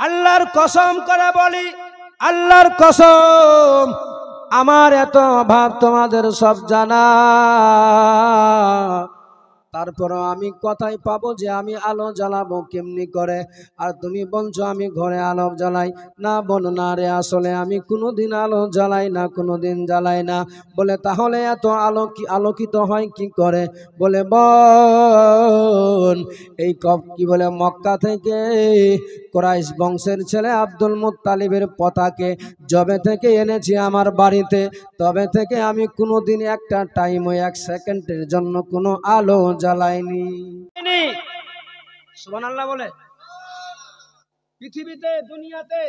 আল্লাহর কসম করে বলি, আল্লাহর কসম, আমার এত অভাব তোমাদের সব জানা, তারপরও আমি কোথায় পাবো যে আমি আলো জ্বালাবো কেমনি করে? আর তুমি বলছো আমি ঘরে আলো জ্বালাই। না বোন, না রে, আসলে আমি কোনোদিন আলো জ্বালাই না, কোনোদিন জ্বালাই না। বলে তাহলে এত আলো কি আলোকিত হয় কি করে? বলে বোন, এই কি বলে মক্কা থেকে কুরাইশ বংশের ছেলে আব্দুল মুত্তালিবের পতাকে যবে থেকে এনেছি আমার বাড়িতে, তবে থেকে আমি কোনোদিন একটা টাইম ওই 1 সেকেন্ডের জন্য কোনো আলো জ্বালাইনি। সুবহানাল্লাহ বলে। পৃথিবীতে দুনিয়াতে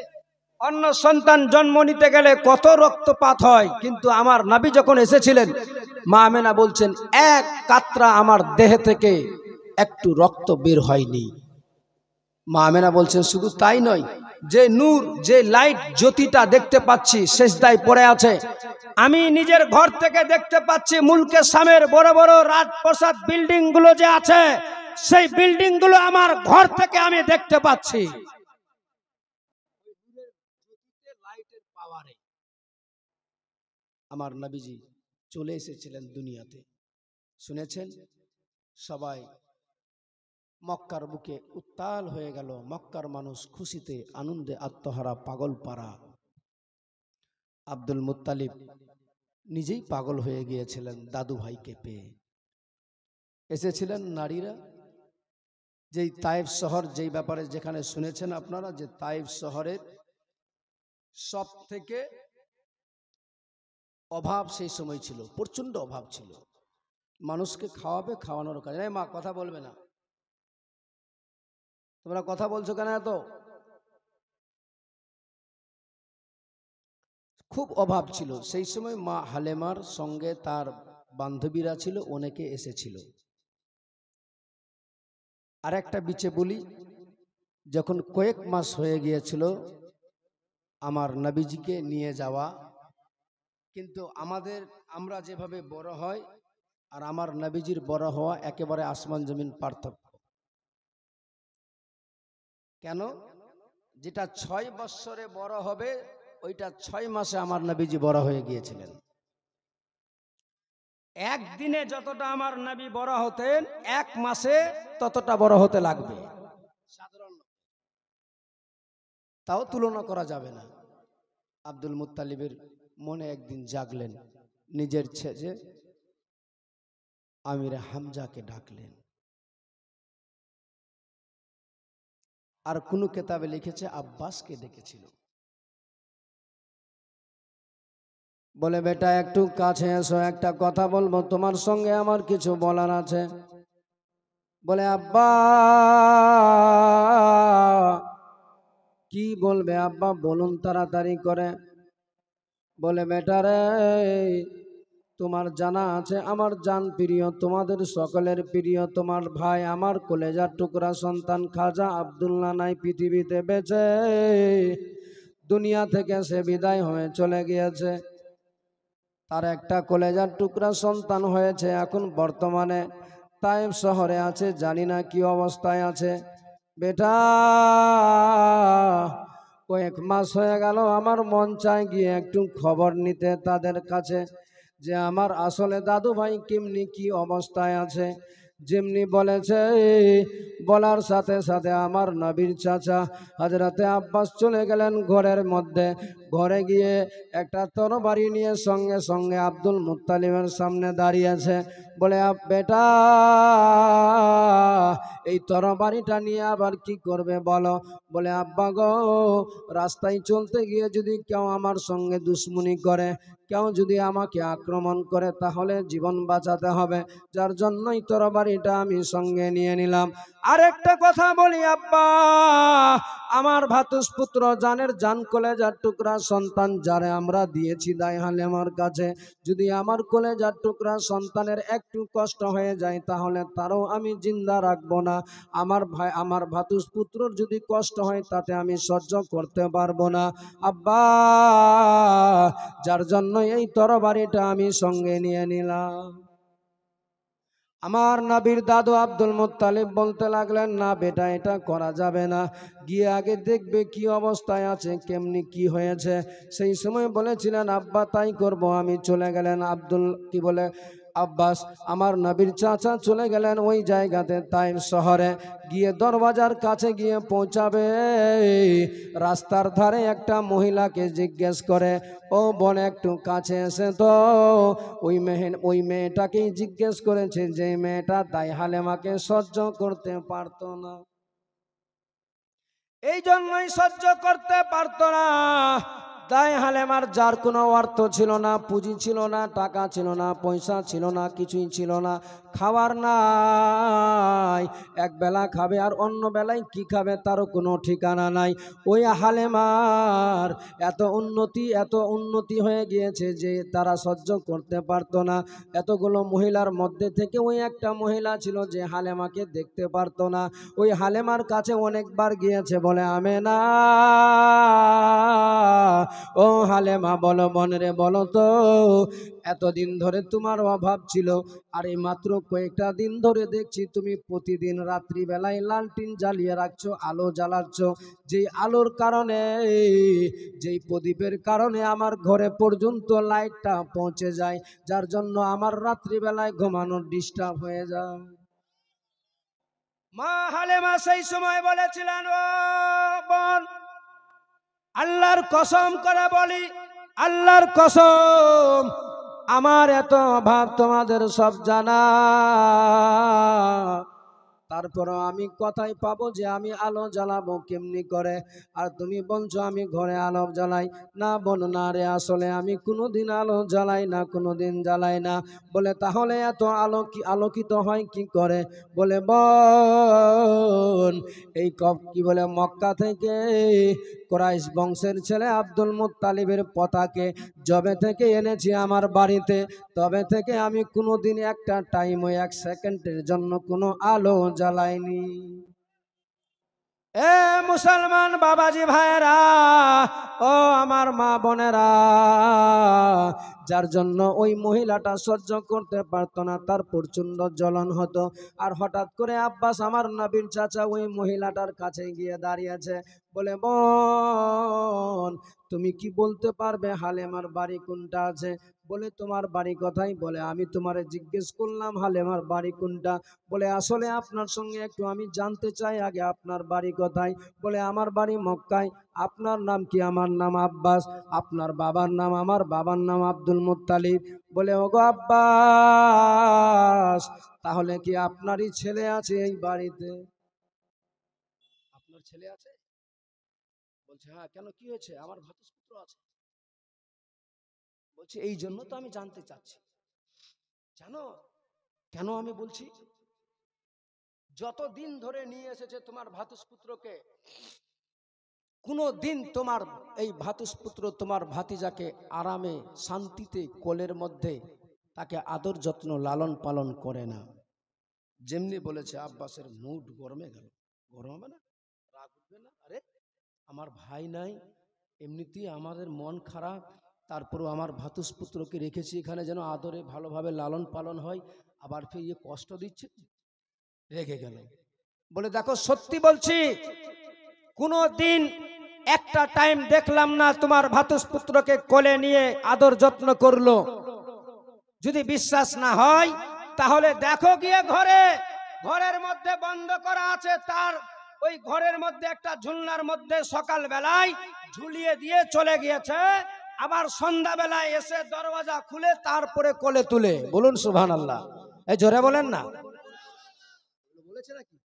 অন্য সন্তান জন্ম নিতে গেলে কত রক্তপাত হয়, কিন্তু আমার নবী যখন এসেছিলেন, মা আমেনা বলছেন এক কাতরা আমার দেহ থেকে একটু রক্ত বের হয়নি। মা আমেনা বলছেন শুধু তাই নয়, যে নূর, যে লাইট, জ্যোতিটা দেখতে পাচ্ছি সেজদায় পড়ে আছে, আমি নিজের ঘর থেকে দেখতে পাচ্ছি মুলকে শামের বড় বড় রাজপ্রাসাদ বিল্ডিং গুলো যে আছে, সেই বিল্ডিং গুলো আমার ঘর থেকে আমি দেখতে পাচ্ছি। আমার নবীজি চলে এসেছিলেন দুনিয়াতে, শুনেছেন? সবাই মক্কার বুকে উত্তাল হয়ে গেল, মক্কার মানুষ খুশিতে আনন্দে আত্মহারা, পাগল পারা। আব্দুল মুত্তালিব নিজেই পাগল হয়ে গিয়েছিলেন দাদু ভাইকে পেয়ে। এসেছিলেন নারীরা, যেই তায়েফ শহর, যেই ব্যাপারে যেখানে শুনেছেন আপনারা, যে তায়েফ শহরের সব থেকে অভাব সেই সময় ছিল, প্রচন্ড অভাব ছিল। মানুষকে খাওয়াবে, খাওয়ানোর কাজ। মা কথা বলবে না, তোমরা কথা বলছো কেন? এত খুব অভাব ছিল সেই সময়। মা হালেমার সঙ্গে তার বান্ধবীরা ছিল, অনেকে এসেছিল। আর একটা বিচে বলি, যখন কয়েক মাস হয়ে গিয়েছিল আমার নবীজিকে নিয়ে যাওয়া, কিন্তু আমরা যেভাবে বড় হয় আর আমার নবীজির বড় হওয়া একেবারে আসমান জমিন পার্থক্য। কেন? যেটা 6 বৎসরে বড় হবে, ওইটা 6 মাসে আমার নবীজি বড় হয়ে গিয়েছিলেন। একদিনে যতটা আমার নবী বড় হতেন, 1 মাসে ততটা বড় হতে লাগবে। সাধারণ তাও তুলনা করা যাবে না। আব্দুল মুত্তালিবের মনে একদিন জাগলেন, নিজের ছেলে আমির হামজাকে ডাকলেন। আর কোন কিতাবে লিখেছে আব্বাসকে ডেকেছিল। বলে বেটা একটু কাছে এসো, একটা কথা বলবো, তোমার সঙ্গে আমার কিছু বলার আছে। বলে আব্বা। কি বলবে আব্বা? বলুন তাড়াতাড়ি করে। বলে বেটা রে, তোমার জানা আছে আমার জান প্রিয়, তোমাদের সকলের প্রিয় তোমার ভাই, আমার কলেজার টুকরা সন্তান খাজা আব্দুল্লাহ নাই পৃথিবীতে বেঁচে, দুনিয়া থেকে সে বিদায় হয়ে চলে গিয়েছে। তার একটা কলেজার টুকরা সন্তান হয়েছে, এখন বর্তমানে তায়েফ শহরে আছে, জানি না কি অবস্থায় আছে। বেটা, কয়েক মাস হয়ে গেল, আমার মন চায় গিয়ে একটু খবর নিতে তাদের কাছে, যে আমার আসলে দাদু ভাই কেমনি কি অবস্থায় আছে। যেমনি বলেছে, বলার সাথে সাথে আমার নবীর চাচা হযরতে আব্বাস চলে গেলেন ঘরের মধ্যে। ঘরে গিয়ে একটা তরবারি নিয়ে সঙ্গে সঙ্গে আব্দুল মুত্তালিবের সামনে দাঁড়িয়েছে। বলে বেটা, এই তরবারিটা নিয়ে আবার কি করবে বলো? বলে আব্বা গো, রাস্তায় চলতে গিয়ে যদি কেউ আমার সঙ্গে দুশ্মনী করে, কেউ যদি আমাকে আক্রমণ করে, তাহলে জীবন বাঁচাতে হবে, যার জন্যই তরবারিটা আমি সঙ্গে নিয়ে নিলাম। আরেকটা কথা বলি আব্বা, আমার ভাতুষপুত্র জানের জান কলেজার টুকরা সন্তান যারে আমরা দিয়েছি দাই হালেমার কাছে, যদি আমার কলেজার টুকরা সন্তানের একটু কষ্ট হয়ে যায়, তাহলে তারও আমি জিন্দা রাখবো না। আমার ভাই, আমার ভাতুষপুত্রর যদি কষ্ট হয়, তাতে আমি সহ্য করতে পারবো না আব্বা, যার জন্য এই তরবারিটা আমি সঙ্গে নিয়ে নিলাম। আমার নবীর দাদু আব্দুল মুত্তালিব বলতে লাগলেন, না বেটা, এটা করা যাবে না, গিয়ে আগে দেখবে কি অবস্থায় আছে, কেমনি কি হয়েছে। সেই সময় বলেছিলেন, আব্বা তাই করব আমি। চলে গেলেন আব্বাস, আমার নবীর চাচা চলে গেলেন ওই জায়গাতে, তাইফ শহরে গিয়ে দরওয়াজার কাছে গিয়ে পৌঁছাবে। রাস্তার ধারে একটা মহিলাকে জিজ্ঞেস করে, ও বোন একটু কাছে এসে তো। ওই মেয়েটাকেই জিজ্ঞেস করেছে, যে মেয়েটা দাই হালেমাকে সহ্য করতে পারতো না, এই জন্যই সহ্য করতে পারতো না। দাই হালেমার যার কোনো অর্থ ছিল না, পুঁজি ছিল না, টাকা ছিল না, পয়সা ছিল না, কিছুই ছিল না, খাবার নাই, এক বেলা খাবে আর অন্য বেলায় কি খাবে তারও কোনো ঠিকানা নাই। ওই হালেমার এত উন্নতি হয়ে গিয়েছে যে তারা সহ্য করতে পারতো না। এতগুলো মহিলার মধ্যে থেকে ওই একটা মহিলা ছিল যে হালেমাকে দেখতে পারতো না। ওই হালেমার কাছে অনেকবার গিয়েছে, বলে আমেনা, ও হালেমা বলো, বোনরে বলো তো, এতদিন ধরে তোমার অভাব ছিল, আর এই মাত্র কয়েকটা দিন ধরে দেখছি তুমি প্রতিদিন রাত্রিবেলায় লালটিন জ্বালিয়ে রাখছো, আলো জ্বালাচ্ছ, যেই আলোর কারণে, যেই প্রদীপের কারণে আমার ঘরে পর্যন্ত লাইটটা পৌঁছে যায়, যার জন্য আমার রাত্রিবেলায় ঘুমানোর ডিস্টার্ব হয়ে যায়। মা হালেমা সেই সময় বলেছিলেন, ও বোন, আল্লাহর কসম করে বলি, আল্লাহর কসম, আমার এত অভাব তোমাদের সব জানা, তারপরও আমি কোথায় পাবো যে আমি আলো জ্বালাবো কেমনি করে? আর তুমি বলছো আমি ঘরে আলো জ্বালাই। না বোন, না রে, আসলে আমি কোনোদিন আলো জ্বালাই না, কোনোদিন জ্বালাই না। বলে তাহলে এত আলোকিত হয় কি করে? বলে বোন, এই কি বলে মক্কা থেকে কুরাইশ বংশের ছেলে আব্দুল মুত্তালিবের পতাকে যবে থেকে এনেছি আমার বাড়িতে, তবে থেকে আমি কোনোদিন একটা টাইমও, এক সেকেন্ডের জন্য কোনো আলো জ্বালাইনি। এ মুসলমান বাবাজি ভাইরা, ও আমার মা বোনেরা, যার জন্য ওই মহিলাটা সহ্য করতে পারতো না, তার প্রচন্ড জ্বলন হতো। আর হঠাৎ করে আব্বাস, আমার নবীর চাচা, ওই মহিলাটার কাছে গিয়ে দাঁড়িয়েছে, বলে বোন, তুমি কি বলতে পারবে হালেমার বাড়ি কোনটা আছে? বলে তোমার বাড়ি কোথায়? বলে আমি তোমারে জিজ্ঞেস করলাম হালেমার বাড়ি কোনটা। বলে আসলে আপনার সঙ্গে একটু আমি জানতে চাই আগে আপনার বাড়ি কোথায়। বলে আমার বাড়ি মক্কায়। আপনার নাম কি? আমার নাম আব্বাস। আপনার বাবার নাম? আমার বাবার নাম আব্দুল মুত্তালিব। বলে ওগো আব্বাস, তাহলে কি আপনারই ছেলে আছে এই বাড়িতে? আপনার ছেলে আছে? বলছে হ্যাঁ। কেন, কি হয়েছে? আমার ভ্রাতুষ্পুত্র আছে। বলছে এই জন্য তো আমি জানতে চাচ্ছি। জানো কেন আমি বলছি? যতদিন ধরে নিয়ে এসেছে তোমার ভ্রাতুষ্পুত্রকে, কোনো দিন তোমার এই ভ্রাতুষ্পুত্র তোমার ভাতিজাকে আরামে শান্তিতে কোলের মধ্যে তাকে আদর যত্ন লালন পালন করে না। যেমনি বলেছে, আব্বাসের মুড গরমে গেল। গরম হবে না? রাগ উঠবে না? আরে আমার ভাই নাই, এমনিতেই আমাদের মন খারাপ, তারপরও আমার ভ্রাতুষ্পুত্রকে রেখেছি এখানে যেন আদরে ভালোভাবে লালন পালন হয়, আবার ফিরে কষ্ট দিচ্ছে, রেগে গেল। বলে দেখো, সত্যি বলছি, কোনো দিন একটা টাইম দেখলাম না তোমার ভ্রাতুষ্পুত্রকে কোলে নিয়ে আদর যত্ন করলো। যদি বিশ্বাস না হয় তাহলে দেখো গিয়ে ঘরের মধ্যে বন্ধ করা আছে, তার ওই ঘরের মধ্যে একটা ঝুলনার মধ্যে সকাল বেলায় ঝুলিয়ে দিয়ে চলে গিয়েছে, আবার সন্ধ্যা বেলায় এসে দরওয়াজা খুলে তারপরে কোলে তুলে। বলুন সুবহানাল্লাহ। এই জোরে বলেন না। বলেছে নাকি?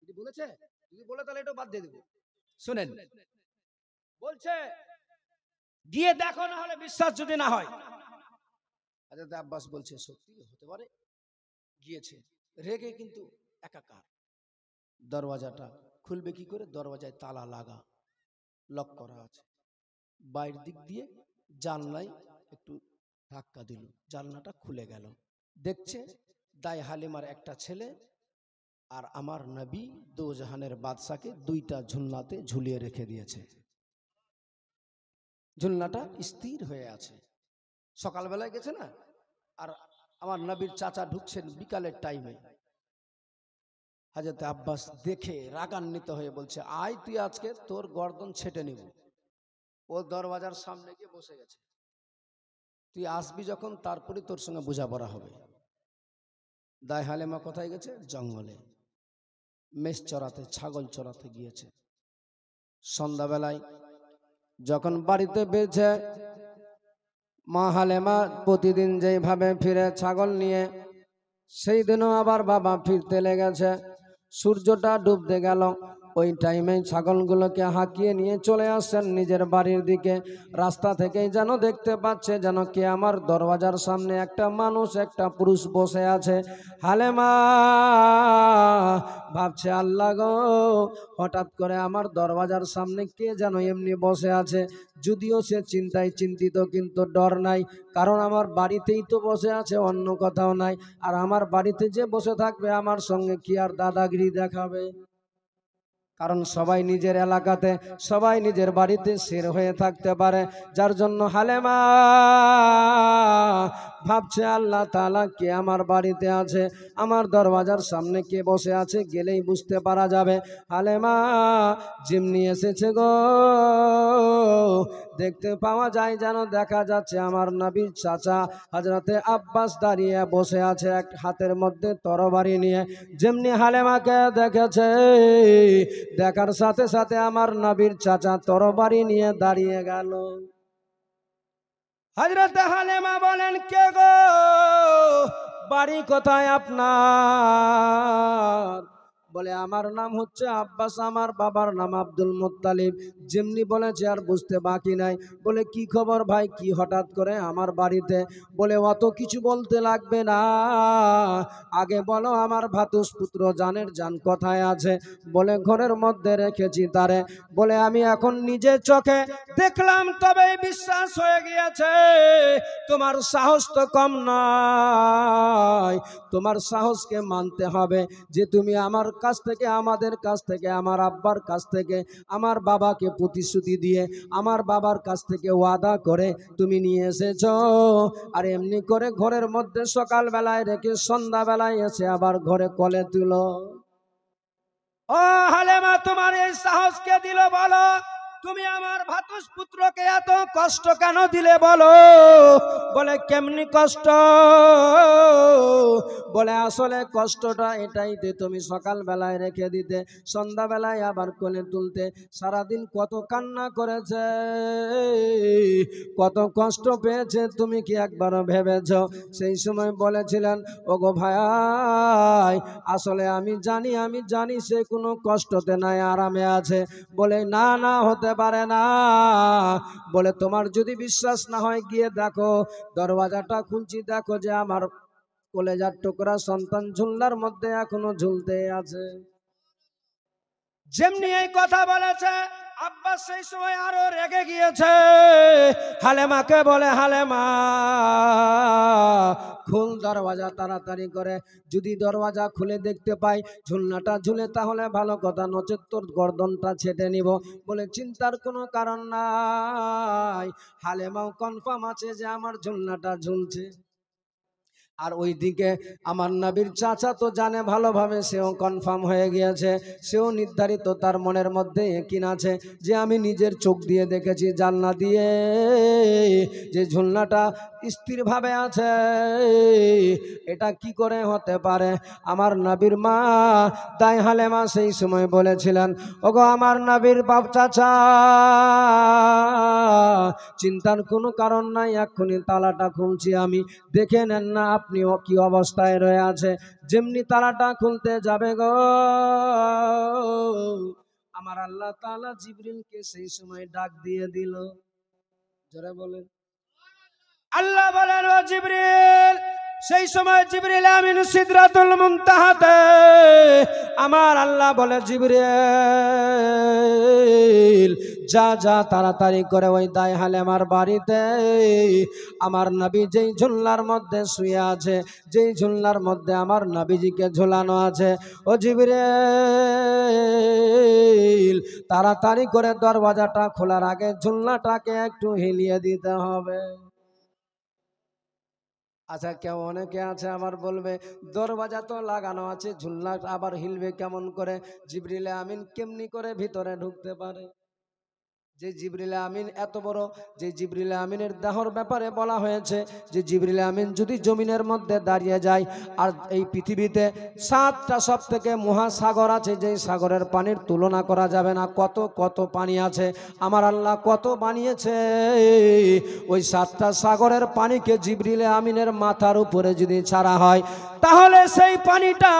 যদি বলেছে, যদি বলে তাহলে এটা বাদ দিয়ে দেব। শুনেন, বলছে গিয়ে দেখো, না হলে বিশ্বাস যদি না হয়। হযরত আব্বাস বলছে সত্যি হতে পারে। গিয়েছে, রেগে কিন্তু একাকার। দরওয়াজাটা খুলবে কি করে? দরওয়াজায় তালা লাগা, লক করা আছে। বাইরের দিক দিয়ে জানলায় একটু ধাক্কা দিল, জানলাটা খুলে গেল। দেখছে দাই হালিমার একটা ছেলে আর আমার নবী দোজাহানের বাদশাকে দুইটা ঝুলনাতে ঝুলিয়ে রেখে দিয়েছে। ঝুলনাটা স্থির হয়ে আছে। সকালবেলায় গেছে না, আর আমার নবীর চাচা ঢুকছেন বিকালের টাইমে। হযরত আব্বাস দেখে রাগান্বিত হয়ে বলছে, আয় তুই আজকে তোর গর্দন ছেটে নিব। ও দরওয়াজার সামনে গিয়ে বসে গেছে, তুই আসবি যখন তারপরে তোর সঙ্গে বোঝাপড়া হবে। দায় হালেমা কোথায় গেছে? জঙ্গলে মেষ চড়াতে, ছাগল চড়াতে গিয়েছে। সন্ধ্যাবেলায় যখন বাড়িতে বেঁচে, মা হালেমা প্রতিদিন যেভাবে ফিরে ছাগল নিয়ে, সেই দিনও আবার বাবা ফিরতে লেগেছে। সূর্যটা ডুবতে গেল, ওই টাইমে ছাগলগুলোকে হাঁকিয়ে নিয়ে চলে আসছেন নিজের বাড়ির দিকে। রাস্তা থেকেই যেন দেখতে পাচ্ছে যেন কে আমার দরওয়াজার সামনে একটা মানুষ, একটা পুরুষ বসে আছে। হালেমা ভাবছে, আল্লাহ গো, হঠাৎ করে আমার দরওয়াজার সামনে কে যেন এমনি বসে আছে। যদিও সে চিন্তায় চিন্তিত, কিন্তু ডর নাই, কারণ আমার বাড়িতেই তো বসে আছে, অন্য কোথাও নাই। আর আমার বাড়িতে যে বসে থাকবে আমার সঙ্গে কি আর দাদাগিরি দেখাবে? কারণ সবাই নিজের এলাকাতে, সবাই নিজের বাড়িতে শের হয়ে থাকতে পারে। যার জন্য হালেমা ভাবছে, আল্লাহ তাআলা কে আমার বাড়িতে আছে, আমার দরওয়াজার সামনে কে বসে আছে, গেলেই বুঝতে পারা যাবে। হালেমা যেমনি এসেছে গো, দেখতে পাওয়া যায় যেন দেখা যাচ্ছে আমার নবীর চাচা হযরতে আব্বাস দাঁড়িয়ে বসে আছে, এক হাতের মধ্যে তরবারি নিয়ে। যেমনি হালেমাকে দেখেছে, দেখার সাথে সাথে আমার নবীর চাচা তরবারি নিয়ে দাঁড়িয়ে গেল। হযরত হালেমা বলেন, কে গো, বাড়ি কোথায় আপনার? বলে, আমার নাম হচ্ছে আব্বাস, আমার বাবার নাম আব্দুল মুত্তালিব। যেমনি বলেছে আর বুঝতে বাকি নাই। বলে, কি খবর ভাই, কি হঠাৎ করে আমার বাড়িতে? বলে, অত কিছু বলতে লাগবে না, আগে বলো আমার ভাতুষ পুত্র জানের জান কোথায় আছে? বলে, ঘরের মধ্যে রেখেছি তারে। বলে, আমি এখন নিজের চোখে দেখলাম, তবেই বিশ্বাস হয়ে গিয়েছে। তোমার সাহস তো কম নয়, তোমার সাহসকে মানতে হবে যে তুমি আমার কাছ থেকে, আমাদের কাছ থেকে, আমার আব্বার কাছ থেকে, আমার বাবাকে প্রতিশ্রুতি দিয়ে, আমার বাবার কাছ থেকে ওয়াদা করে তুমি নিয়ে এসেছো। আর এমনি করে ঘরের মধ্যে সকাল বেলায় রেখে সন্ধ্যা বেলায় এসে আবার ঘরে কোলে তুলো। ও হালেমা, তোমার এই সাহস কে দিল বলো? তুমি আমার ভাতুষ পুত্রকে এত কষ্ট কেন দিলে বলো? বলে, কেমনি কষ্ট? বলে, আসলে কষ্টটা এটাই যে তুমি সকাল বেলায় রেখে দিতে, সন্ধ্যা বেলায় আবার কোলে তুলতে। সারাদিন কত কান্না করেছে, কত কষ্ট পেয়েছে, তুমি কি একবারও ভেবেছ? সেই সময় বলেছিলেন, ওগো ভাই, আসলে আমি জানি সে কোনো কষ্টতে নাই, আরামে আছে। বলে, না না, হতে পারে না। বলে, তোমার যদি বিশ্বাস না হয় গিয়ে দেখো, দরওয়াজাটা খুলছি, দেখো যে আমার কলেজার টুকরা সন্তান ঝুলনার মধ্যে এখনো ঝুলতে আছে। যেমনি এই কথা বলেছে, আব্বাস সেই সময় আরো রেগে গিয়েছে। হালেমাকে বলে, হালেমা খুল দরওয়াজা তাড়াতাড়ি করে। যদি দরওয়াজা খুলে দেখতে পাই ঝুলনাটা ঝুলে তাহলে ভালো কথা, নচেৎ তোর গর্দনটা ছেটে নিব। বলে, চিন্তার কোনো কারণ নাই, হালেমাও কনফার্ম আছে যে আমার ঝুলনাটা ঝুলছে। আর ওইদিকে আমার নবীর চাচা তো জানে ভালোভাবে, সেও কনফার্ম হয়ে গিয়েছে, সেও নির্ধারিত তার মনের মধ্যে একই আছে যে আমি নিজের চোখ দিয়ে দেখেছি জানলা দিয়ে যে ঝুলনাটা স্থিরভাবে আছে, এটা কি করে হতে পারে? আমার নবীর মা দাই হালেমা সেই সময় বলেছিলেন, ওগো আমার নবীর বাপ চাচা, চিন্তার কোনো কারণ নাই, এক্ষুনি তালাটা খুলছি আমি, দেখে নেন না আপনি কি অবস্থায় রয়ে আছে। যেমনি তালাটা খুলতে যাবে গো, আমার আল্লাহ তাআলা জিবরিলকে সেই সময় ডাক দিয়ে দিল। যারা বলেন, আল্লাহ বলেন, ও জিবরিল। সেই সময় জিবরিল আমিন সিদরাতুল মুনতাহাতে আমার আল্লাহ বলে, জিবরিল যা যা তাড়াতাড়ি করে ওই দাই হালেমার বাড়িতে আমার নবী যেই ঝুলনার মধ্যে শুয়ে আছে, যেই ঝুলনার মধ্যে আমার নবীজিকে ঝুলানো আছে, ও জিবরিল তাড়াতাড়ি করে দরওয়াজাটা খোলার আগে ঝুলনাটাকে একটু হিলিয়ে দিতে হবে। আচ্ছা, কেউ অনেকে আছে আবার বলবে দরওয়াজা তো লাগানো আছে, ঝুলনা আবার হিলবে কেমন করে? জিবরিল আমিন কেমনি করে ভিতরে ঢুকতে পারে? যে জিবরিল আমিন এত বড়, যে জিবরিল আমিনের দেহর ব্যাপারে বলা হয়েছে যে জিবরিল আমিন যদি জমিনের মধ্যে দাঁড়িয়ে যায়, আর এই পৃথিবীতে 7টা সব থেকে মহাসাগর আছে, যেই সাগরের পানির তুলনা করা যাবে না, কত কত পানি আছে, আমার আল্লাহ কত বানিয়েছে। ওই 7টা সাগরের পানিকে জিবরিল আমিনের মাথার উপরে যদি ছাড়া হয়, তাহলে সেই পানিটা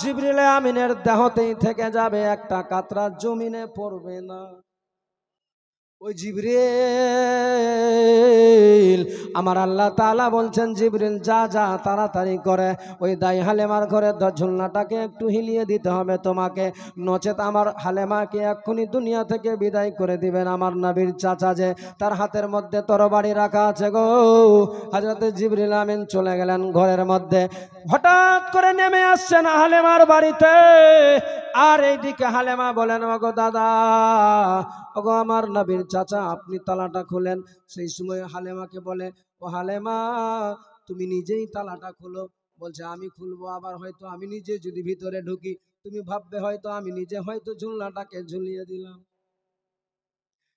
জিবরিল আমিনের দেহতেই থেকে যাবে, একটা কাতরা জমিনে পড়বে না। ওই জিবরিল আমার আল্লাহ তাআলা বলছেন, জিবরিল যা যা তাড়াতাড়ি করে ওই দাই হালেমার ঘরে ঝুলনাটাকে একটু হিলিয়ে দিতে হবে তোমাকে, নচেত আমার হালেমাকে এক্ষুনি দুনিয়া থেকে বিদায় করে দিবেন। আমার নবীর চাচা যে তার হাতের মধ্যে তরবারি রাখা আছে গো, হযরত জিবরিল আমিন চলে গেলেন ঘরের মধ্যে, হঠাৎ করে নেমে আসছেন হালেমার বাড়িতে। আর এইদিকে হালেমা বলেন, ওগো দাদা, ওগো আমার নবীর চাচা, আপনি তালাটা খুলেন। সেই সময় হালেমাকে বলে, ও হালেমা, তুমি নিজেই তালাটা খুলো। বলছে, আমি খুলবো? আবার হয়তো আমি নিজে যদি ভিতরে ঢুকি, তুমি ভাববে হয়তো আমি নিজে হয়তো ঝুলনাটাকে ঝুলিয়ে দিলাম।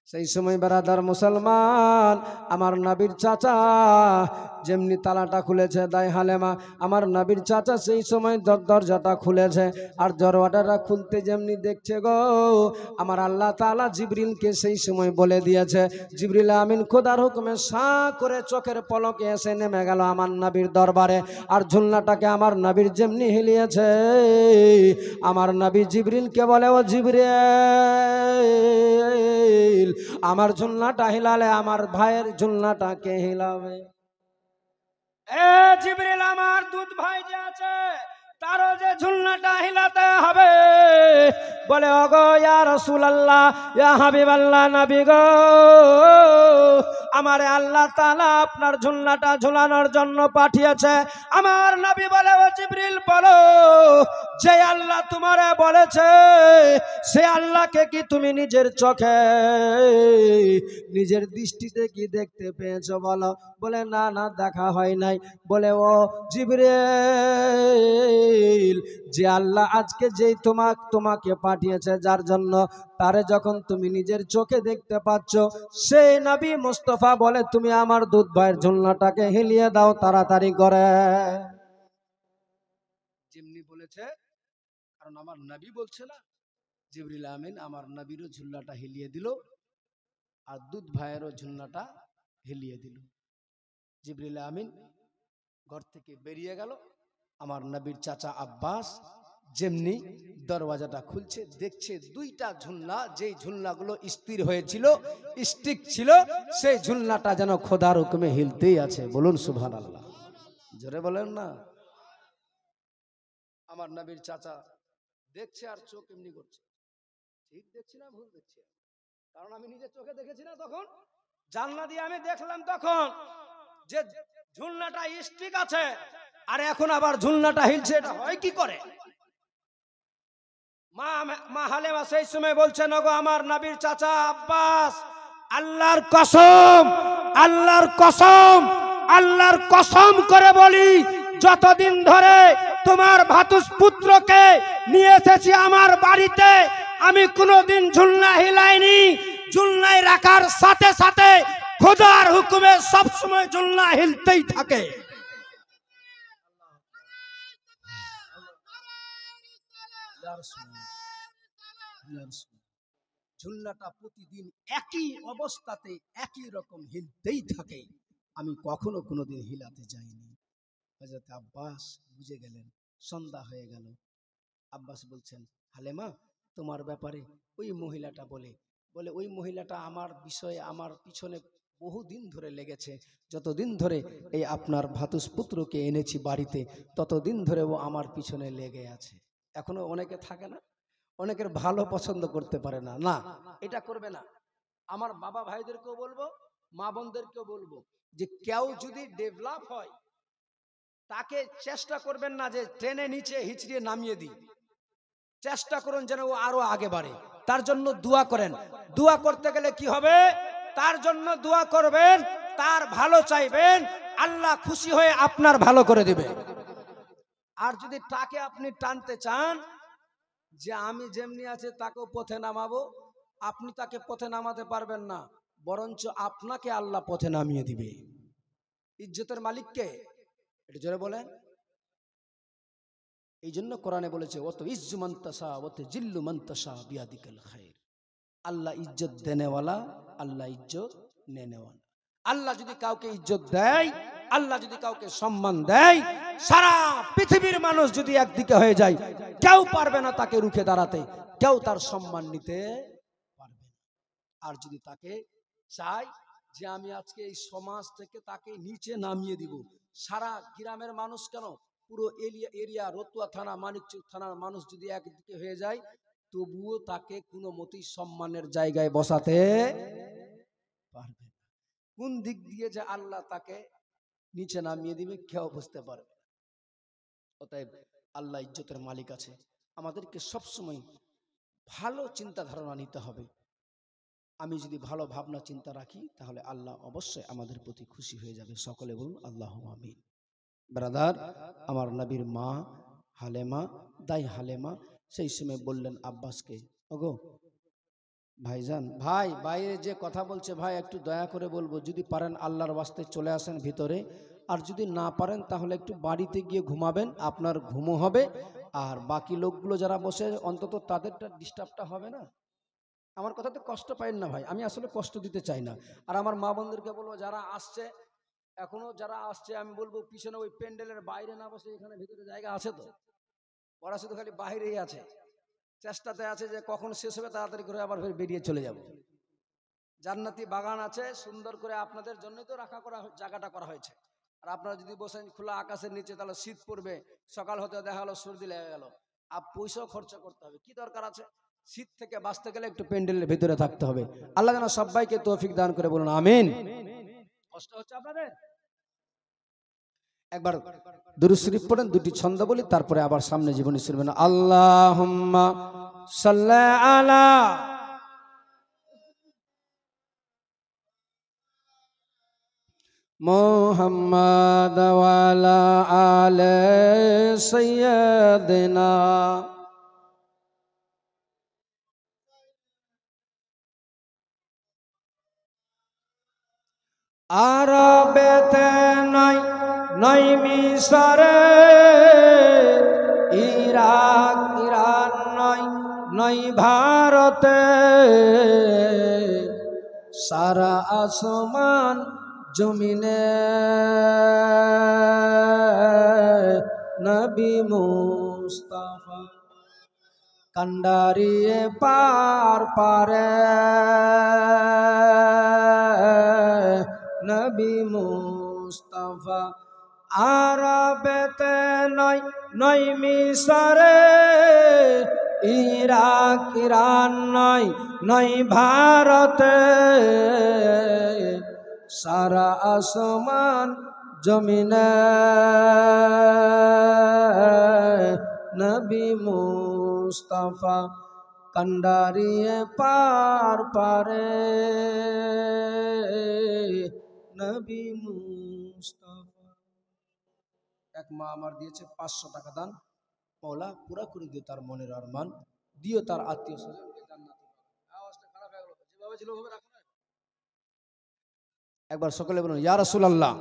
সেই সময় বেরাদার মুসলমান, আমার নবীর চাচা যেমনি তালাটা খুলেছে দাই হালেমা, আমার নবীর চাচা সেই সময় দরজাটা খুলেছে, আর দরওয়াজাটা খুলতে যেমনি দেখছে গো, আমার আল্লাহ তাআলা জিবরিলকে সেই সময় বলে দিয়েছে, জিবরিল আমিন খোদার হুকুমে সা করে চোখের পলকে এসে নেমে গেল আমার নবীর দরবারে। আর ঝুলনাটাকে আমার নবীর যেমনি হিলিয়েছে, আমার নবী জিবরিলকে বলে, ও জিবরিল, আমার ঝুলনাটা হিলালে আমার ভাইয়ের ঝুলনাটা কে হিলাবে? এ জিবরিল, আমার দুধ ভাই যে আছে তারও যে ঝুলনাটা হিলাতে হবে। বলে, ওগো ইয়া রাসূলুল্লাহ, ইয়া হাবিবাল্লাহ, নবী গো, আমারে আল্লাহ তাআলা আপনার ঝুলনাটা ঝুলানোর জন্য পাঠিয়েছে। আমার নবী বলে, ও জিবরিল বলো, যে আল্লাহ তোমারে বলেছে সে আল্লাহকে কি তুমি নিজের চোখে নিজের দৃষ্টিতে কি দেখতে পেয়েছো বলো? বলে, না না, দেখা হয় নাই। বলে, ও জিবরিল, যে আল্লাহ আজকে যেই তোমাকে পাঠিয়েছে যার জন্য, তারে যখন তুমি নিজের চোখে দেখতে পাচ্ছ, সেই নবী মুস্তাফা বলে, তুমি আমার দুধ ভাইয়ের ঝুলনাটাকে হিলিয়ে দাও তাড়াতাড়ি করে। যেমনি বলেছে, কারণ আমার নবী বলছে না, জিবরিল আমিন আমার নবীরও ঝুলনাটা হিলিয়ে দিল, আর দুধ ভাইয়েরও ঝুলনাটা হিলিয়ে দিল। জিবরিল আমিন ঘর থেকে বেরিয়ে গেল। আমার নবীর চাচা আব্বাস যেমনি দরওয়াজাটা খুলছে, দেখছে 2টা ঝুলনা, যেই ঝুলনাগুলো স্থির হয়েছিল, স্টিক ছিল, সেই ঝুলনাটা যেন খোদার হুকুমে হিলতেই আছে। বলুন সুবহানাল্লাহ, জোরে বলেন না। আমার নবীর চাচা দেখছে আর চোখ এমনি করছে, ঠিক দেখছি না ভুল দেখছি? কারণ আমি নিজের চোখে দেখেছি না, তখন জানলা দিয়ে আমি দেখলাম তখন যে ঝুলনাটা স্টিক আছে, আর এখন আবার ঝুলনাটা হিলছে, এটা হয় কি করে? মা হালেমা সেই সময় বলছেন, ওগো আমার নবীর চাচা আব্বাস, আল্লাহর কসম, আল্লাহর কসম, আল্লাহর কসম করে বলি, যতদিন ধরে তোমার ভাতুস পুত্রকে নিয়ে এসেছি আমার বাড়িতে, আমি কোনোদিন ঝুলনা হিলাইনি। ঝুলনায় রাখার সাথে সাথে খোদার হুকুমে সবসময় ঝুলনা হিলতেই থাকে। ঝুলনাটা প্রতিদিন একই অবস্থাতে একই রকম হিলতেই থাকে, আমি কখনো কোনোদিন হিলাতে যাইনি। হযরত আব্বাস বুঝে গেলেন, সন্ধ্যা হয়ে গেল। আব্বাস বলছেন, হালেমা, তোমার ব্যাপারে ওই মহিলাটা বলে, ওই মহিলাটা আমার বিষয়ে আমার পিছনে বহুদিন ধরে লেগেছে, যতদিন ধরে এই আপনার ভাতুস পুত্রকে এনেছি বাড়িতে, ততদিন ধরে ও আমার পিছনে লেগে আছে। এখনো অনেকে থাকে না, অনেকের ভালো পছন্দ করতে পারে না, না এটা করবে না। আমার বাবা ভাইদেরকেও বলবো, মা বোনদেরকেও বলবো, যে কেউ যদি ডেভেলপ হয়, তাকে চেষ্টা করবেন না যে ট্রেনে নিচে হিচড়িয়ে নামিয়ে দিই। চেষ্টা করুন যেন ও আরো আগে বাড়ে, তার জন্য দোয়া করেন। দোয়া করতে গেলে কি হবে? তার জন্য দোয়া করবেন, তার ভালো চাইবেন, আল্লাহ খুশি হয়ে আপনার ভালো করে দিবে। আর যদি তাকে আপনি টানতে চান যে আমি যেমনি আছে তাকেও পথে নামাবো, আপনি তাকে পথে নামাতে পারবেন না, বরঞ্চ আপনাকে আল্লাহ পথে নামিয়ে দিবে। ইজ্জতের মালিককে এটা জোরে বলেন। এই জন্য কোরআনে বলেছে অত ইজ্জু মান্তাসা অত জিল্লু মান্তাসা বিয়াদিকাল খায়র। আল্লাহ ইজ্জত দেনেওয়ালা, আল্লাহ ইজ্জত নেনেওয়ালা। আল্লাহ যদি কাউকে ইজ্জত দেয়, আল্লাহ যদি কাউকে সম্মান দেয়, সারা পৃথিবীর মানুষ যদি একদিকে হয়ে যায়, কেউ পারবে না তাকে রুখে দাঁড়াতে, কেউ তার সম্মান নিতে পারবে না। আর যদি তাকে চাই যে আমি আজকে এই সমাজ থেকে তাকে নিচে নামিয়ে দিব, সারা গ্রামের মানুষ কেন, পুরো এরিয়া রতুয়া থানা, মানিকচক থানার মানুষ যদি একদিকে হয়ে যায়, তবুও তাকে কোনো মতেই সম্মানের জায়গায় বসাতে পারবে না। কোন দিক দিয়ে যে আল্লাহ তাকে নিচে নামিয়ে দিবে কেউ বুঝতে পারবে। অতএব আল্লাহ ইজ্জতের মালিক আছে, আমাদেরকে সবসময় ভালো চিন্তা ধারণা নিতে হবে। আমি যদি ভালো ভাবনা চিন্তা রাখি তাহলে আল্লাহ অবশ্যই আমাদের প্রতি খুশি হয়ে যাবে। সকলে বলুন আল্লাহুম্মা আমিন। ব্রাদার, আমার নবীর মা হালেমা, দাই হালেমা সেই সময় বললেন আব্বাসকে, ওগো ভাইজান, ভাই বাইরে যে কথা বলছে ভাই একটু দয়া করে বলবো, যদি পারেন আল্লাহর ওয়াস্তে চলে আসেন ভিতরে, আর যদি না পারেন তাহলে একটু বাড়িতে গিয়ে ঘুমাবেন, আপনার ঘুমও হবে, আর বাকি লোকগুলো যারা বসে অন্তত তাদেরটা ডিস্টার্বটা হবে না। আমার কথাতে কষ্ট পাইন না ভাই, আমি আসলে কষ্ট দিতে চাই না। আর আমার মা বোনদেরকে বলবো যারা আসছে, এখনো যারা আসছে, আমি বলবো পিছনে ওই প্যান্ডেলের বাইরে না বসে এখানে ভিতরে জায়গা আছে তো, ওরা শুধু খালি বাইরেই আছে, চেষ্টাতে আছে যে কখন শেষ হবে তাড়াতাড়ি করে আবার বেরিয়ে চলে যাব। জান্নাতি বাগান আছে সুন্দর করে, আপনাদের জন্যই তো রাখা করা জায়গাটা করা হয়েছে। আর আপনারা যদি বসেন খোলা আকাশের নিচে তাহলে শীত পড়বে, সকাল হতে দেখা হলো সর্দি লেগে গেল, আর পয়সাও খরচা করতে হবে, কি দরকার আছে? শীত থেকে বাঁচতে গেলে একটু প্যান্ডেলের ভিতরে থাকতে হবে। আল্লাহ যেন সবাইকে তৌফিক দান করে, বলুন আমিন। কষ্ট হচ্ছে আপনাদের? একবার দুরূদ শরীফ পড়েন, দুটি ছন্দ বলি, তারপরে আবার সামনে জীবনী শুনবেন। আল্লাহুম্মা সাল্লি আলা মুহাম্মাদ ওয়া আলা আলি সাইয়্যিদিনা। আরবেতে নাই নাই মিসরে, ইরাক ইরান নাই নাই ভারতে, সারা আসমান জমিনে নবী মুস্তাফা কান্ডারিয়ে পার পারে, নবী মুস্তাফা। আরবেতে নয় নয় মিসরে, ইরাক ইরান নয় নয় ভারতে, সারা আসমান জমিনে নবী মুস্তাফা কান্ডারিয়ে পার পারে, নবী মুস্তাফা। এক মা আমার দিয়েছে 500 টাকা দান, মওলা পুরা করে দিও তার মনের আরমান, দিও তার আত্মীয় স্বজনকে জান্নাতে। আওয়াজটা খারাপ হয়ে গেল, যেভাবে ছিল ওভাবে রাখো না। একবার সকলে বলুন ইয়া রাসূলুল্লাহ।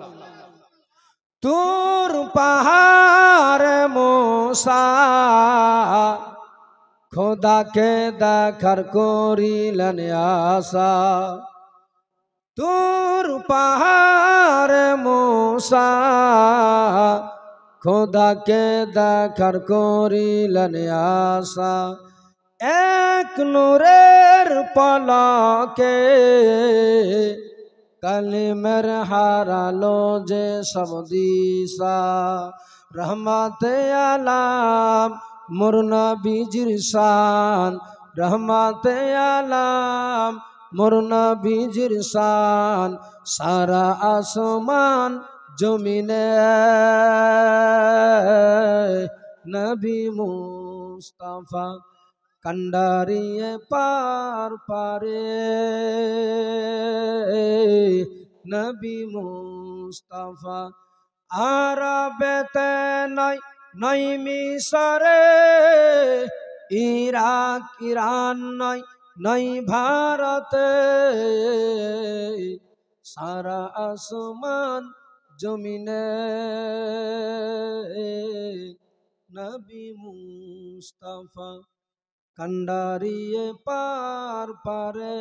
তুর পাহাড় মুসা খোদাকে দেখার করিলেন আশা, তুর পাহাড় মুসা খোদাকে দেখার করিলেন আশা, এক নূরের পলকে কালিমের হারালো যে সব দিশা, রহমতে আলাম মোর নবীজির শান, রহমতে আলাম মোর নবীজির শান, সারা আসমান জমিনে নবী মুস্তাফা কান্ডারিয়ে পার পারে, নবী মুস্তাফা। মুস্তাফা। আরবেতে নয় নয় মিশরে, ইরাক ইরান নয় নয় ভারতে, সারা আসমান জমিনে নবী মুস্তাফা। কান্ডারিয়ে পার পারে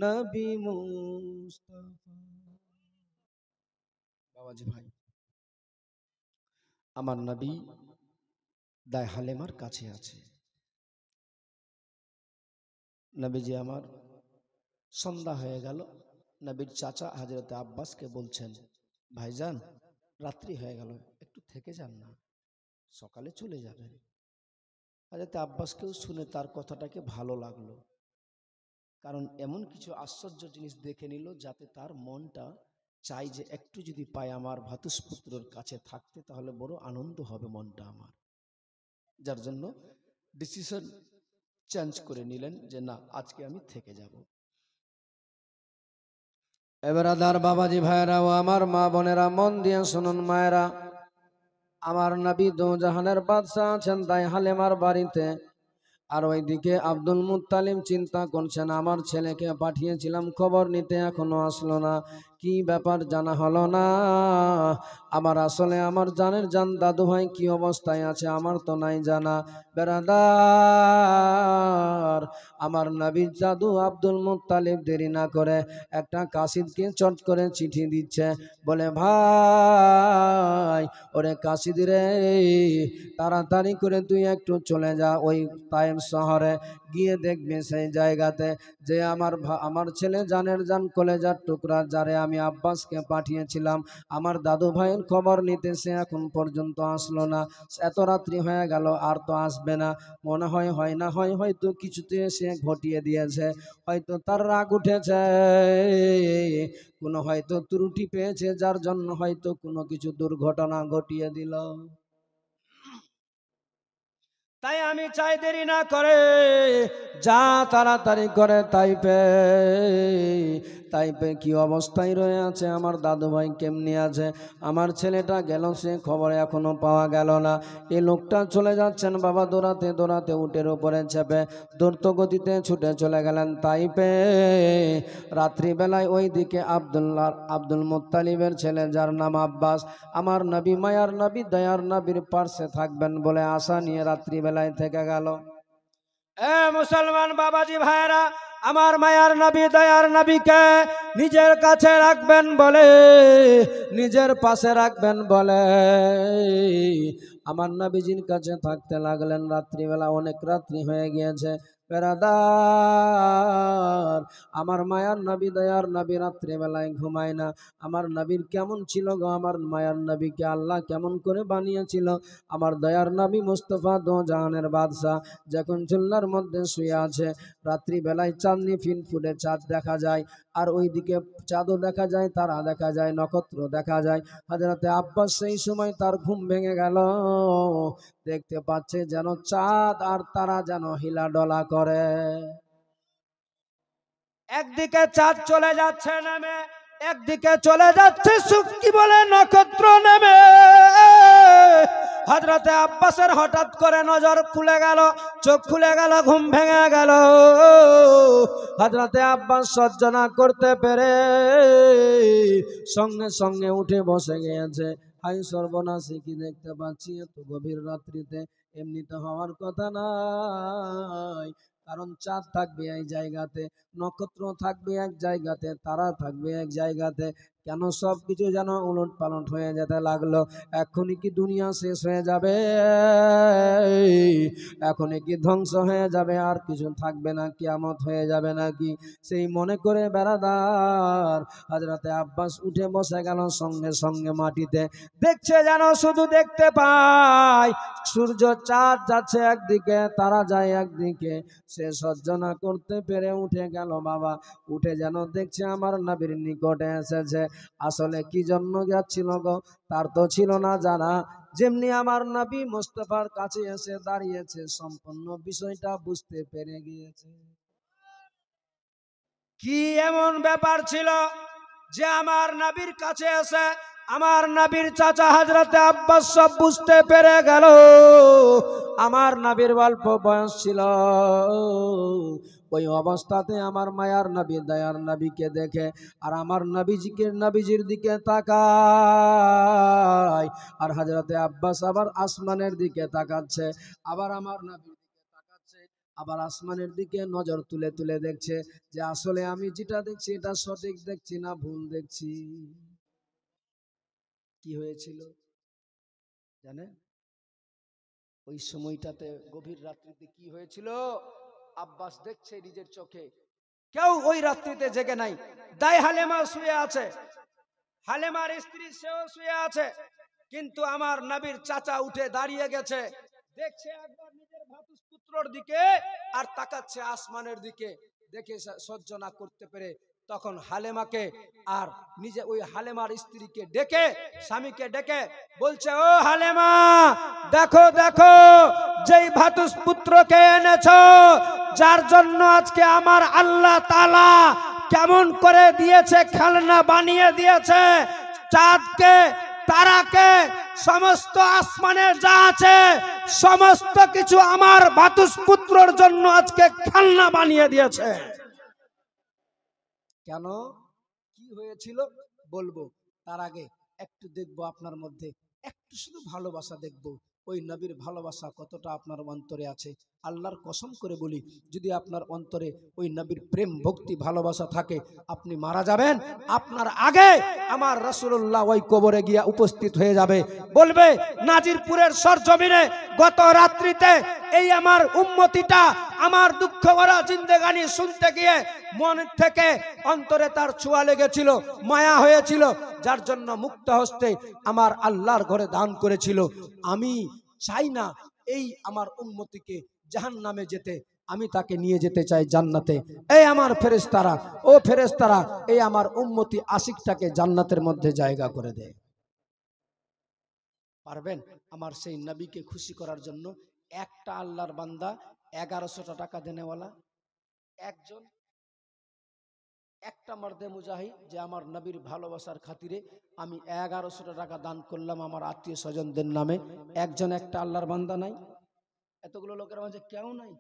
নবী মুস্তাফা। বাবাজি ভাই, আমার নবী দায় হালেমার কাছে আছে। নবীজি আমার সন্ধ্যা হয়ে গেল। নবীর চাচা হযরত আব্বাসকে বলছেন, ভাইজান রাত্রি হয়ে গেল, একটু থেকে যান না, সকালে চলে যাবেন। হযরত আব্বাসকেও শুনে তার কথাটাকে ভালো লাগলো, কারণ এমন কিছু আশ্চর্য জিনিস দেখে নিল যাতে তার মনটা চাই যে একটু যদি পাই আমার ভাতুষপুত্রর কাছে থাকতে, তাহলে বড় আনন্দ হবে মনটা আমার। যার জন্য ডিসিশন চেঞ্জ করে নিলেন যে না, আজকে আমি থেকে যাব। এবার আদার বাবাজি ভাইরা ও আমার মা বোনেরা, মন দিয়ে শুনুন মায়েরা, আমার নবী দো জাহানের বাদশা আছেন দায় হালেমার বাড়িতে। আর ওইদিকে আব্দুল মুত্তালিব চিন্তা করছেন, আমার ছেলেকে পাঠিয়েছিলাম খবর নিতে, এখনো আসলো না, কি ব্যাপার জানা হলো না। আমার আসলে আমার জানের জান দাদু ভাই কি অবস্থায় আছে আমার তো নাই জানা। বেরাদার, আমার নবীর জাদু আব্দুল মুত্তালিব দেরি না করে একটা কাসিদকে চট করে চিঠি দিচ্ছে, বলে ভাই ওরে কাসিদ রে, তাড়াতাড়ি করে তুই একটু চলে যা ওই তায়েফ শহরে, গিয়ে দেখবি সেই জায়গাতে যে আমার ছেলে জানের জান কলেজার টুকরা যারে আমি আব্বাসকে পাঠিয়েছিলাম আমার দাদু ভাইয়ের খবর নিতে, সে এখন পর্যন্ত আসলো না। এত রাত্রি হয়ে গেল আর তো আসবে না। মনে হয় না হয়তো কিছুতে সে ঘটিয়ে দিয়েছে, হয়তো তার রাগ উঠেছে, কোনো হয়তো ত্রুটি পেয়েছে, যার জন্য হয়তো কোনো কিছু দুর্ঘটনা ঘটিয়ে দিল। তাই আমি চাই দেরি না করে যা তাড়াতাড়ি করে তাইপে কি অবস্থায় রয়ে আছে, আমার দাদু ভাই কেমনি আছে, আমার ছেলেটা গেল সে খবর এখনো পাওয়া গেল না। এই লোকটা চলে যাচ্ছেন বাবা দৌড়াতে দৌড়াতে উটের উপরে চেপে দ্রুত গতিতে ছুটে চলে গেলেন তাইপে। রাত্রিবেলায় ওই দিকে আব্দুল মুত্তালিবের ছেলে যার নাম আব্বাস, আমার নবী মায়ার নবী দয়ার নবীর পার্শ্বে থাকবেন বলে আশা নিয়ে রাত্রিবেলায় থেকে গেল। এ মুসলমান বাবাজি ভাইরা, আমার মায়ার নবী দয়ার নবীকে নিজের কাছে রাখবেন বলে, নিজের পাশে রাখবেন বলে আমার নবীজির কাছে থাকতে লাগলেন। রাত্রিবেলা অনেক রাত্রি হয়ে গিয়েছে। বেরাদার, আমার মায়ার নবী দয়ার নবী রাত্রিবেলায় ঘুমায় না। আমার নবীর কেমন ছিল গো, আমার মায়ার নবীকে আল্লাহ কেমন করে বানিয়েছিল। আমার দয়ার নবী মুস্তফা দো জাহানের বাদশা যখন চুল্লার মধ্যে শুয়ে আছে, রাত্রিবেলায় চাঁদনি ফিনফুটে চাঁদ দেখা যায়, আর ওইদিকে চাঁদও দেখা যায়, তারা দেখা যায়, নক্ষত্র দেখা যায়। হযরতে আব্বাস সেই সময় তার ঘুম ভেঙে গেল, দেখতে পাচ্ছে যেন চাঁদ আর তারা যেন হিলা ডলা করে। একদিকে চাঁদ চলে যাচ্ছে নেমে, একদিকে চলে যাচ্ছে শুকি বলে নক্ষত্র নেমে। হযরতে আব্বাসের হঠাৎ করে নজর খুলে গেল, চোখ খুলে গেল, ঘুম ভেঙে গেল। হযরতে আব্বাস সহ্য না করতে পেরে সঙ্গে সঙ্গে উঠে বসে গিয়েছে। হাই সর্বনাশী, কি দেখতে পাচ্ছি এত গভীর রাত্রিতে, এমনিতে হওয়ার কথা নাই, কারণ চাঁদ থাকবে এই জায়গাতে, নক্ষত্র থাকবে এক জায়গাতে, তারা থাকবে এক জায়গাতে, কেন সব কিছু যেন উলট পালট হয়ে যেতে লাগলো। এখনই কি দুনিয়া শেষ হয়ে যাবে, এখনই কি ধ্বংস হয়ে যাবে, আর কিছু থাকবে না, কিয়ামত হয়ে যাবে নাকি, সেই মনে করে বেড়াদার হযরতে আব্বাস উঠে বসে গেল সঙ্গে সঙ্গে মাটিতে। দেখছে যেন শুধু দেখতে পায় সূর্য চাঁদ যাচ্ছে একদিকে, তারা যায় একদিকে, সে সহ্য না করতে পেরে উঠে গেল বাবা। উঠে যেন দেখছে আমার নবীর নিকটে এসেছে। আসলে কি জন্য যাচ্ছিল গো, তার তো ছিল না জানা। যেমনি আমার নবী মুস্তাফার কাছে এসে দাঁড়িয়েছে, সম্পূর্ণ বিষয়টা বুঝতে পেরে গিয়েছে। কি এমন ব্যাপার ছিল যে আমার নবীর কাছে এসে আমার নবীর চাচা হযরতে আব্বাস সব বুঝতে পেরে গেল। আমার নবীর অল্প বয়স ছিল, ওই অবস্থাতে আমার মায়ার নবী দয়ার নবীকে দেখে আর আমার নবীজির দিকে তাকায়, আর হযরতে আব্বাস আবার আসমানের দিকে তাকাচ্ছে, আবার আমার নবীর দিকে তাকাচ্ছে, আবার আসমানের দিকে নজর তুলে তুলে দেখছে যে আসলে আমি যেটা দেখছি এটা সঠিক দেখছি না ভুল দেখছি। কি হয়েছিল জানেন? ওই সময়টাতে গভীর রাত্রিতে কি হয়েছিল? আব্বাস দেখছে নিজের চোখে, কেউ ওই রাত্রিতে জেগে নাই। দাই হালেমা শুয়ে আছে, হালেমার স্ত্রী সেও শুয়ে আছে, কিন্তু আমার নবীর চাচা উঠে দাঁড়িয়ে গেছে, দেখছে একবার নিজের ভাতুষপুত্রর দিকে আর তাকাচ্ছে আসমানের দিকে। দেখে সহ্য না করতে পেরে তখন হালেমাকে আর নিজে ওই হালেমার স্ত্রীকে ডেকে, স্বামীকে ডেকে বলছে, ও হালেমা, দেখো দেখো যেই ভাতুষপুত্রকে এনেছো, যার জন্য আজকে আমার আল্লাহ তাআলা কেমন করে দিয়েছে, খেলনা বানিয়ে দিয়েছে, চাঁদকে তারাকে সমস্ত আসমানের যা আছে সমস্ত কিছু আমার ভাতুষপুত্রর জন্য আজকে খেলনা বানিয়ে দিয়েছে। কেন, কি হয়েছিল বলবো, তার আগে একটু দেখবো আপনার মধ্যে একটু শুধু ভালোবাসা দেখবো, ওই নবীর ভালোবাসা কতটা আপনার অন্তরে আছে। আল্লাহর কসম করে বলি, যদি আপনার অন্তরে ওই নবীর প্রেম ভক্তি ভালোবাসা থাকে, আপনি মারা যাবেন, আপনার আগে আমার রাসূলুল্লাহ ওই কবরে গিয়া উপস্থিত হয়ে যাবে, বলবে নাজিরপুরের সরজমিনে গত রাত্রিতে এই আমার উম্মতিটা আমার দুঃখ ভরা জিন্দেগানি শুনতে গিয়ে মন থেকে অন্তরে তার ছোঁয়া লেগেছিল, মায়া হয়েছিল, যার জন্য মুক্ত হস্তে আমার আল্লাহর ঘরে দান করেছিল। আমি চাই না এই আমার উম্মতিকে জাহান্নামে যেতে, আমি তাকে নিয়ে যেতে চাই জান্নাতে। এই আমার ফেরেশতারা, ও ফেরেশতারা, এই আমার উম্মতি আশিকটাকে জান্নাতের মধ্যে জায়গা করে দেয়। পারবেন আমার সেই নবীকে খুশি করার জন্য? একটা আল্লাহর বান্দা 1100 টাকা দেনেওয়ালা একজন, একটা মর্দে মুজাহিদ যে আমার নবীর ভালোবাসার খাতিরে আমি 1100 টাকা দান করলাম আমার আত্মীয় স্বজনদের নামে, একজন একটা আল্লাহর বান্দা নাই? এতগুলো লোকের মাঝে কেউ নাই?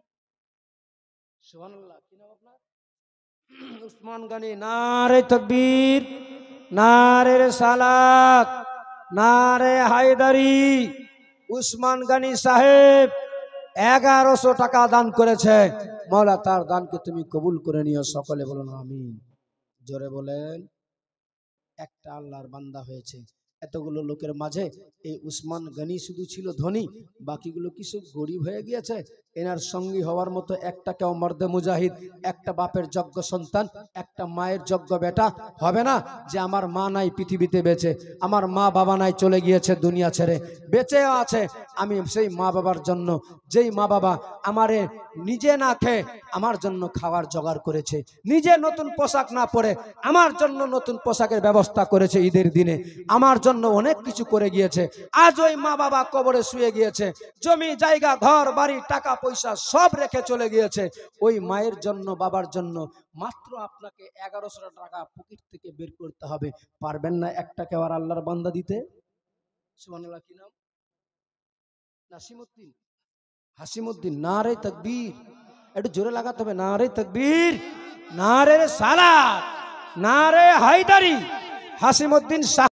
সুবহানাল্লাহ। কি নাম আপনার? উসমান গনি। নারে তাকবীর, নারে রিসালাত, নারে হায়দারি। উসমান গনি সাহেব 1100 টাকা দান করেছে। মওলা তার দানকে তুমি কবুল করে নিও, সকলে বলুন আমিন। জোরে বলেন। একটা আল্লাহর বান্দা হয়েছে এতগুলো লোকের মাঝে। এই উসমান গনি শুধু ছিল ধনী, বাকিগুলো কি সব গরিব হয়ে গিয়েছে? এনার সঙ্গী হওয়ার মতো একটা কেউ মর্দে মুজাহিদ, একটা বাপের যোগ্য সন্তান, একটা মায়ের যোগ্য বেটা হবে না? যে আমার মা নাই পৃথিবীতে বেঁচে, আমার মা বাবা নাই চলে গিয়েছে দুনিয়া ছেড়ে, বেঁচেও আছে, আমি সেই মা বাবার জন্য, যেই মা বাবা আমারে নিজে না খেয়ে আমার জন্য খাবার জোগাড় করেছে, নিজে নতুন পোশাক না পরে আমার জন্য নতুন পোশাকের ব্যবস্থা করেছে, ঈদের দিনে আমার জন্য অনেক কিছু করে গিয়েছে, আজ ওই মা বাবা কবরে শুয়ে গিয়েছে, জমি জায়গা ঘর বাড়ি টাকা পয়সা সব রেখে চলে গিয়েছে, ওই মায়ের জন্য বাবার জন্য মাত্র আপনাকে 1100 টাকা পকেট থেকে বের করতে হবে। পারবেন না একটাকে আর আল্লাহর বান্দা দিতে? সুবহানাল্লাহ। কি নাম? নাসিমউদ্দিন, হাসিমউদ্দিন। নারে তাকবীর, একটু জোরে লাগাতে হবে। নারে তাকবীর, নারে রিসালাত, নারে হায়দারি। হাসিমউদ্দিন।